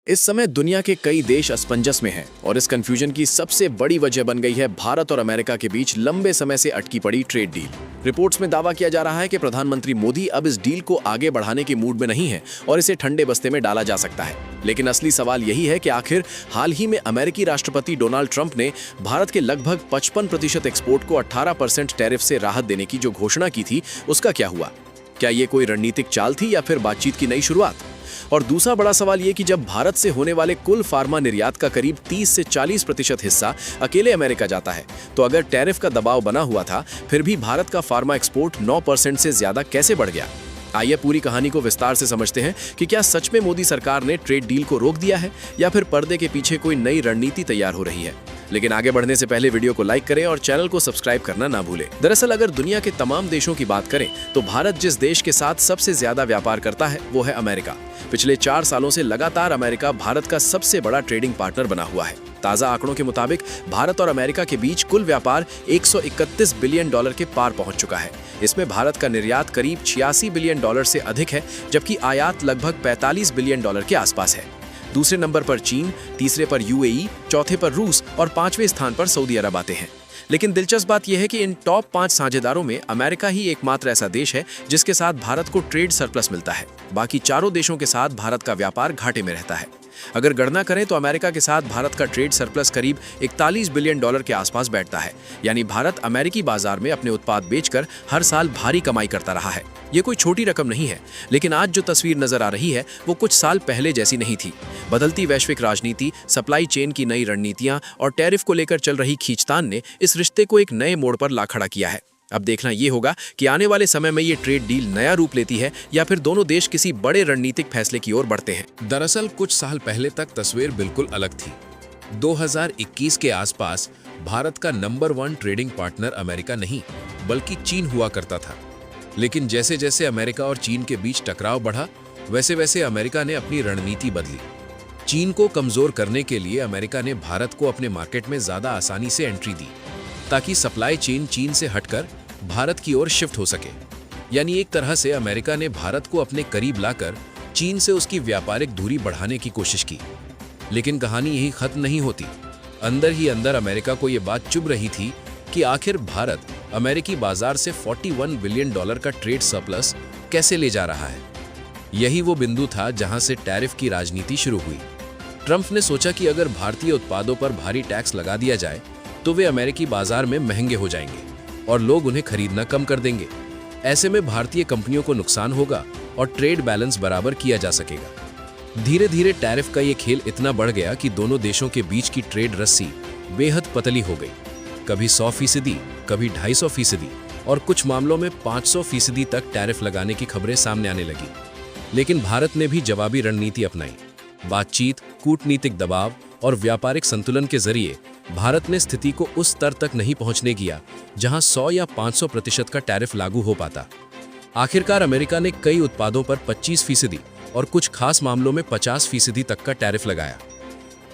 इस समय दुनिया के कई देश असमंजस में हैं और इस कंफ्यूजन की सबसे बड़ी वजह बन गई है भारत और अमेरिका के बीच लंबे समय से अटकी पड़ी ट्रेड डील। रिपोर्ट्स में दावा किया जा रहा है कि प्रधानमंत्री मोदी अब इस डील को आगे बढ़ाने के मूड में नहीं है और इसे ठंडे बस्ते में डाला जा सकता है। लेकिन असली सवाल यही है कि आखिर हाल ही में अमेरिकी राष्ट्रपति डोनाल्ड ट्रंप ने भारत के लगभग 55% एक्सपोर्ट को 18% टैरिफ से राहत देने की जो घोषणा की थी, उसका क्या हुआ? क्या ये कोई रणनीतिक चाल थी या फिर बातचीत की नई शुरुआत? और दूसरा बड़ा सवाल ये कि जब भारत से होने वाले कुल फार्मा निर्यात का करीब 30 से 40% हिस्सा अकेले अमेरिका जाता है, तो अगर टैरिफ का दबाव बना हुआ था, फिर भी भारत का फार्मा एक्सपोर्ट 9% से ज्यादा कैसे बढ़ गया? आइए पूरी कहानी को विस्तार से समझते हैं कि क्या सच में मोदी सरकार ने ट्रेड डील को रोक दिया है या फिर पर्दे के पीछे कोई नई रणनीति तैयार हो रही है। लेकिन आगे बढ़ने से पहले वीडियो को लाइक करें और चैनल को सब्सक्राइब करना ना भूलें। दरअसल अगर दुनिया के तमाम देशों की बात करें तो भारत जिस देश के साथ सबसे ज्यादा व्यापार करता है वो है अमेरिका। पिछले 4 सालों से लगातार अमेरिका भारत का सबसे बड़ा ट्रेडिंग पार्टनर बना हुआ है। ताजा आंकड़ों के मुताबिक भारत और अमेरिका के बीच कुल व्यापार 131 बिलियन डॉलर के पार पहुंच चुका है। इसमें भारत का निर्यात करीब 86 बिलियन डॉलर से अधिक है, जबकि आयात लगभग 45 बिलियन डॉलर के आसपास है। दूसरे नंबर पर चीन, तीसरे पर यूएई, चौथे पर रूस और 5वें स्थान पर सऊदी अरब आते हैं। लेकिन दिलचस्प बात यह है कि इन टॉप 5 साझेदारों में अमेरिका ही एकमात्र ऐसा देश है जिसके साथ भारत को ट्रेड सरप्लस मिलता है। बाकी चारों देशों के साथ भारत का व्यापार घाटे में रहता है। अगर गणना करें तो अमेरिका के साथ भारत का ट्रेड सरप्लस करीब 41 बिलियन डॉलर के आसपास बैठता है। यानी भारत अमेरिकी बाजार में अपने उत्पाद बेचकर हर साल भारी कमाई करता रहा है। ये कोई छोटी रकम नहीं है, लेकिन आज जो तस्वीर नजर आ रही है वो कुछ साल पहले जैसी नहीं थी। बदलती वैश्विक राजनीति, सप्लाई चेन की नई रणनीतियां और टैरिफ को लेकर चल रही खींचतान ने इस रिश्ते को एक नए मोड़ पर ला खड़ा किया है। अब देखना ये होगा कि आने वाले समय में ये ट्रेड डील नया रूप लेती है या फिर दोनों देश किसी बड़े रणनीतिक फैसले की ओर बढ़ते हैं। दरअसल कुछ साल पहले तक तस्वीर बिल्कुल अलग थी। 2021 के आसपास भारत का नंबर 1 ट्रेडिंग पार्टनर अमेरिका नहीं बल्कि चीन हुआ करता था। लेकिन जैसे जैसे अमेरिका और चीन के बीच टकराव बढ़ा, वैसे वैसे अमेरिका ने अपनी रणनीति बदली। चीन को कमजोर करने के लिए अमेरिका ने भारत को अपने मार्केट में ज्यादा आसानी से एंट्री दी, ताकि सप्लाई चेन चीन से हटकर भारत की ओर शिफ्ट हो सके। यानी एक तरह से अमेरिका ने भारत को अपने करीब लाकर चीन से उसकी व्यापारिक दूरी बढ़ाने की कोशिश की। लेकिन कहानी यही खत्म नहीं होती। अंदर ही अंदर अमेरिका को यह बात चुभ रही थी कि आखिर भारत अमेरिकी बाजार से 41 बिलियन डॉलर का ट्रेड सरप्लस कैसे ले जा रहा है। यही वो बिंदु था जहां से टैरिफ की राजनीति शुरू हुई। ट्रंप ने सोचा कि अगर भारतीय उत्पादों पर भारी टैक्स लगा दिया जाए तो वे अमेरिकी बाजार में महंगे हो जाएंगे और लोग उन्हें खरीदना कम कर देंगे। ऐसे में भारतीय कंपनियों को नुकसान होगा और ट्रेड बैलेंस बराबर किया जा सकेगा। धीरे धीरे टैरिफ का ये खेल इतना बढ़ गया कि दोनों देशों के बीच की ट्रेड रस्सी बेहद पतली हो गई। कभी 100%, कभी 250% और कुछ मामलों में 500% तक टैरिफ लगाने की खबरें सामने आने लगी। लेकिन भारत ने भी जवाबी रणनीति अपनाई। बातचीत, कूटनीतिक दबाव और व्यापारिक संतुलन के जरिए भारत ने स्थिति को उस स्तर तक नहीं पहुंचने दिया जहां 100 या 500% का टैरिफ लागू हो पाता। आखिरकार अमेरिका ने कई उत्पादों पर 25% और कुछ खास मामलों में 50% तक का टैरिफ लगाया।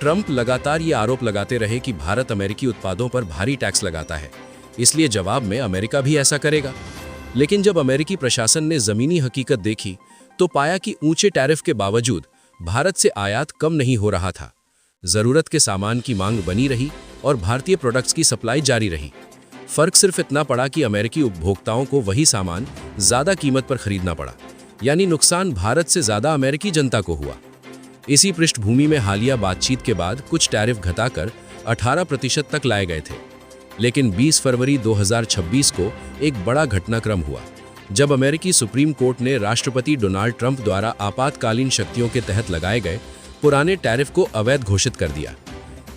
ट्रंप लगातार ये आरोप लगाते रहे कि भारत अमेरिकी उत्पादों पर भारी टैक्स लगाता है, इसलिए जवाब में अमेरिका भी ऐसा करेगा। लेकिन जब अमेरिकी प्रशासन ने जमीनी हकीकत देखी तो पाया कि ऊंचे टैरिफ के बावजूद भारत से आयात कम नहीं हो रहा था। जरूरत के सामान की मांग बनी रही और भारतीय प्रोडक्ट्स की सप्लाई जारी रही। फर्क सिर्फ इतना पड़ा कि अमेरिकी उपभोक्ताओं को वही सामान ज्यादा कीमत पर खरीदना पड़ा। यानी नुकसान भारत से ज्यादा अमेरिकी जनता को हुआ। इसी पृष्ठभूमि में हालिया बातचीत के बाद कुछ टैरिफ घटाकर 18% तक लाए गए थे। लेकिन 20 फरवरी 2026 को एक बड़ा घटनाक्रम हुआ, जब अमेरिकी सुप्रीम कोर्ट ने राष्ट्रपति डोनाल्ड ट्रंप द्वारा आपातकालीन शक्तियों के तहत लगाए गए पुराने टैरिफ को अवैध घोषित कर दिया।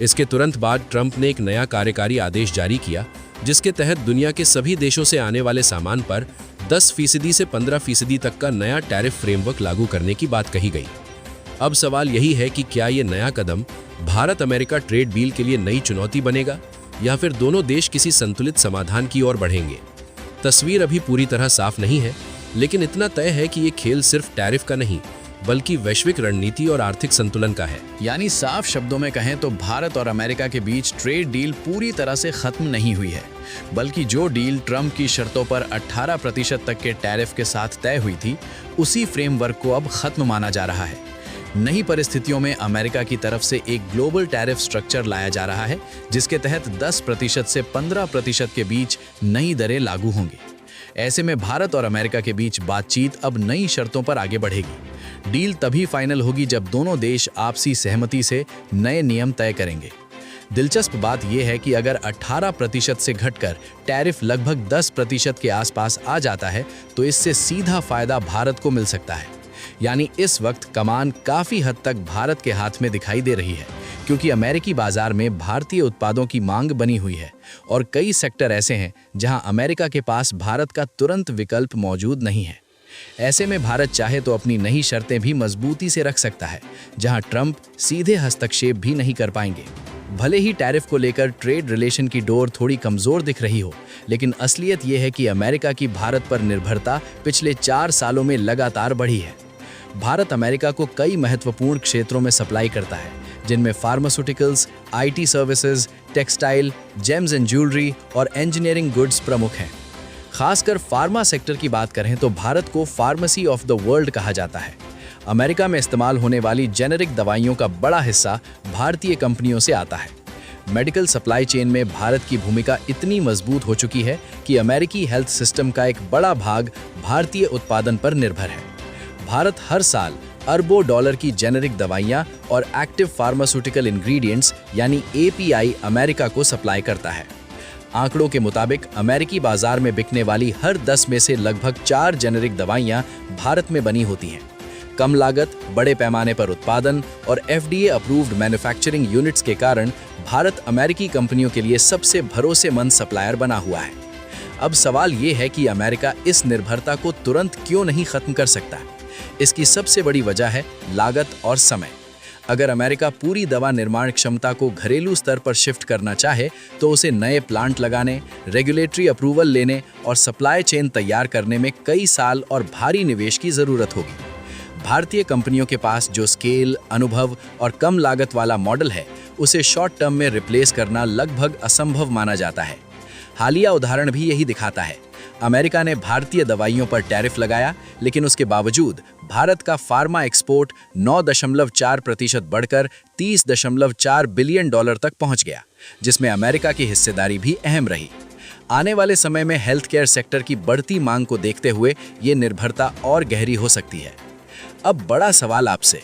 इसके तुरंत बाद ट्रंप ने एक नया कार्यकारी आदेश जारी किया, जिसके तहत दुनिया के सभी देशों से आने वाले सामान पर 10% से 15% तक का नया टैरिफ फ्रेमवर्क लागू करने की बात कही गई। अब सवाल यही है कि क्या ये नया कदम भारत अमेरिका ट्रेड डील के लिए नई चुनौती बनेगा या फिर दोनों देश किसी संतुलित समाधान की ओर बढ़ेंगे। तस्वीर अभी पूरी तरह साफ नहीं है, लेकिन इतना तय है कि ये खेल सिर्फ टैरिफ का नहीं बल्कि वैश्विक रणनीति और आर्थिक संतुलन का है। यानी साफ शब्दों में कहें तो भारत और अमेरिका के बीच ट्रेड डील पूरी तरह से खत्म नहीं हुई है, बल्कि जो डील ट्रंप की शर्तों पर 18% तक के टैरिफ के साथ तय हुई थी, उसी फ्रेमवर्क को अब खत्म माना जा रहा है। नई परिस्थितियों में अमेरिका की तरफ से एक ग्लोबल टैरिफ स्ट्रक्चर लाया जा रहा है, जिसके तहत 10% से 15% के बीच नई दरें लागू होंगी। ऐसे में भारत और अमेरिका के बीच बातचीत अब नई शर्तों पर आगे बढ़ेगी। डील तभी फाइनल होगी जब दोनों देश आपसी सहमति से नए नियम तय करेंगे। दिलचस्प बात यह है कि अगर 18% से घटकर टैरिफ लगभग 10% के आसपास आ जाता है, तो इससे सीधा फायदा भारत को मिल सकता है। यानी इस वक्त कमान काफी हद तक भारत के हाथ में दिखाई दे रही है, क्योंकि अमेरिकी बाजार में भारतीय उत्पादों की मांग बनी हुई है और कई सेक्टर ऐसे हैं जहां अमेरिका के पास भारत का तुरंत विकल्प मौजूद नहीं है। ऐसे में भारत चाहे तो अपनी नई शर्तें भी मजबूती से रख सकता है, जहां ट्रंप सीधे हस्तक्षेप भी नहीं कर पाएंगे। भले ही टैरिफ को लेकर ट्रेड रिलेशन की डोर थोड़ी कमजोर दिख रही हो, लेकिन असलियत यह है कि अमेरिका की भारत पर निर्भरता पिछले 4 सालों में लगातार बढ़ी है। भारत अमेरिका को कई महत्वपूर्ण क्षेत्रों में सप्लाई करता है, जिनमें pharmaceuticals, IT services, textile, James and jewellery और इंजीनियरिंग गुड्स प्रमुख हैं। खासकर फार्मा सेक्टर की बात करें तो भारत को फार्मेसी ऑफ द वर्ल्ड कहा जाता है। अमेरिका में इस्तेमाल होने वाली जेनेरिक दवाइयों का बड़ा हिस्सा भारतीय कंपनियों से आता है। मेडिकल सप्लाई चेन में भारत की भूमिका इतनी मजबूत हो चुकी है कि अमेरिकी हेल्थ सिस्टम का एक बड़ा भाग भारतीय उत्पादन पर निर्भर है। भारत हर साल अरबों डॉलर की जेनेरिक दवाइयां और एक्टिव फार्मास्यूटिकल इंग्रेडिएंट्स यानी API अमेरिका को सप्लाई करता है। आंकड़ों के मुताबिक अमेरिकी बाजार में बिकने वाली हर 10 में से लगभग 4 जेनेरिक दवाइयां भारत में बनी होती हैं। कम लागत, बड़े पैमाने पर उत्पादन और FDA अप्रूव्ड मैन्युफैक्चरिंग यूनिट्स के कारण भारत अमेरिकी कंपनियों के लिए सबसे भरोसेमंद सप्लायर बना हुआ है। अब सवाल ये है कि अमेरिका इस निर्भरता को तुरंत क्यों नहीं खत्म कर सकता। इसकी सबसे बड़ी वजह है लागत और समय। अगर अमेरिका पूरी दवा निर्माण क्षमता को घरेलू स्तर पर शिफ्ट करना चाहे, तो उसे नए प्लांट लगाने, रेगुलेटरी अप्रूवल लेने और सप्लाई चेन तैयार करने में कई साल और भारी निवेश की जरूरत होगी। भारतीय कंपनियों के पास जो स्केल, अनुभव और कम लागत वाला मॉडल है, उसे शॉर्ट टर्म में रिप्लेस करना लगभग असंभव माना जाता है। हालिया उदाहरण भी यही दिखाता है। अमेरिका ने भारतीय दवाइयों पर टैरिफ लगाया, लेकिन उसके बावजूद भारत का फार्मा एक्सपोर्ट 9.4% बढ़कर $30.4 बिलियन तक पहुंच गया, जिसमें अमेरिका की हिस्सेदारी भी अहम रही। आने वाले समय में हेल्थ केयर सेक्टर की बढ़ती मांग को देखते हुए ये निर्भरता और गहरी हो सकती है। अब बड़ा सवाल आपसे,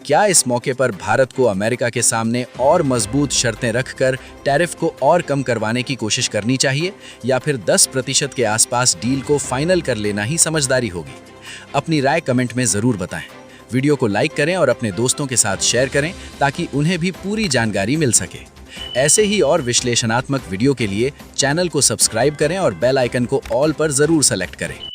क्या इस मौके पर भारत को अमेरिका के सामने और मजबूत शर्तें रखकर टैरिफ को और कम करवाने की कोशिश करनी चाहिए, या फिर 10% के आसपास डील को फाइनल कर लेना ही समझदारी होगी? अपनी राय कमेंट में जरूर बताएं। वीडियो को लाइक करें और अपने दोस्तों के साथ शेयर करें, ताकि उन्हें भी पूरी जानकारी मिल सके। ऐसे ही और विश्लेषणात्मक वीडियो के लिए चैनल को सब्सक्राइब करें और बेल आइकन को ऑल पर जरूर सेलेक्ट करें।